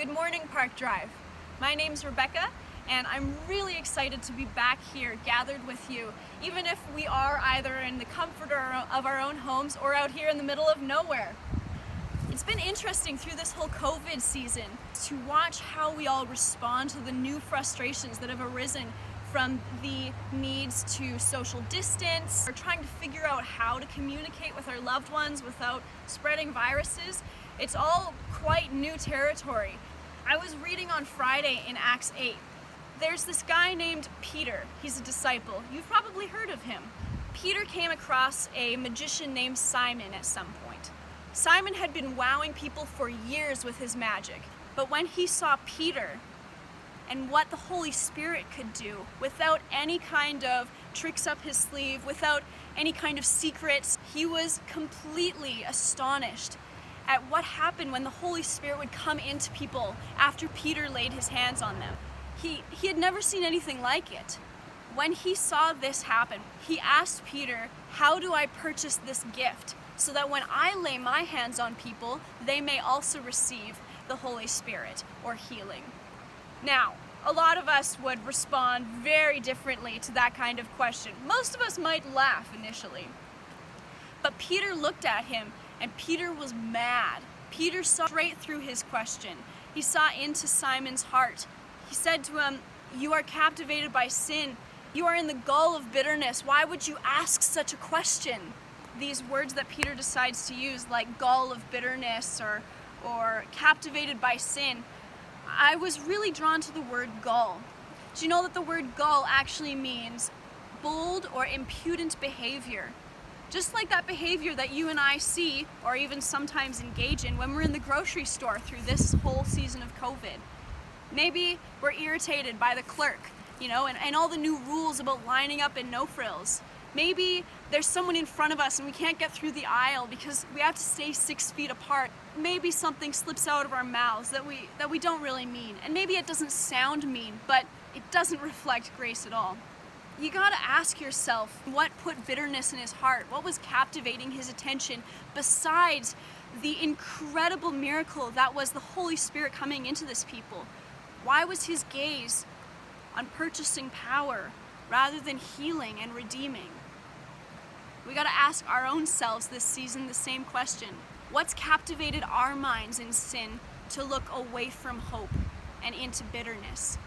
Good morning, Park Drive. My name's Rebekah, and I'm really excited to be back here gathered with you, even if we are either in the comfort of our own homes or out here in the middle of nowhere. It's been interesting through this whole COVID season to watch how we all respond to the new frustrations that have arisen from the needs to social distance, or trying to figure out how to communicate with our loved ones without spreading viruses. It's all quite new territory. I was reading on Friday in Acts 8. There's this guy named Peter. He's a disciple. You've probably heard of him. Peter came across a magician named Simon at some point. Simon had been wowing people for years with his magic, but when he saw Peter and what the Holy Spirit could do without any kind of tricks up his sleeve, without any kind of secrets, he was completely astonished at what happened when the Holy Spirit would come into people after Peter laid his hands on them. He had never seen anything like it. When he saw this happen, he asked Peter, "How do I purchase this gift so that when I lay my hands on people, they may also receive the Holy Spirit or healing?" Now, a lot of us would respond very differently to that kind of question. Most of us might laugh initially. But Peter looked at him, and Peter was mad. Peter saw straight through his question. He saw into Simon's heart. He said to him, "You are captivated by sin. You are in the gall of bitterness. Why would you ask such a question?" These words that Peter decides to use, like gall of bitterness or captivated by sin, I was really drawn to the word gall. Do you know that the word gall actually means bold or impudent behavior? Just like that behavior that you and I see, or even sometimes engage in when we're in the grocery store through this whole season of COVID. Maybe we're irritated by the clerk, and all the new rules about lining up in no frills. Maybe there's someone in front of us and we can't get through the aisle because we have to stay 6 feet apart. Maybe something slips out of our mouths that we don't really mean. And maybe it doesn't sound mean, but it doesn't reflect grace at all. You gotta ask yourself, what put bitterness in his heart? What was captivating his attention besides the incredible miracle that was the Holy Spirit coming into this people? Why was his gaze on purchasing power rather than healing and redeeming? We gotta ask our own selves this season the same question. What's captivated our minds in sin to look away from hope and into bitterness?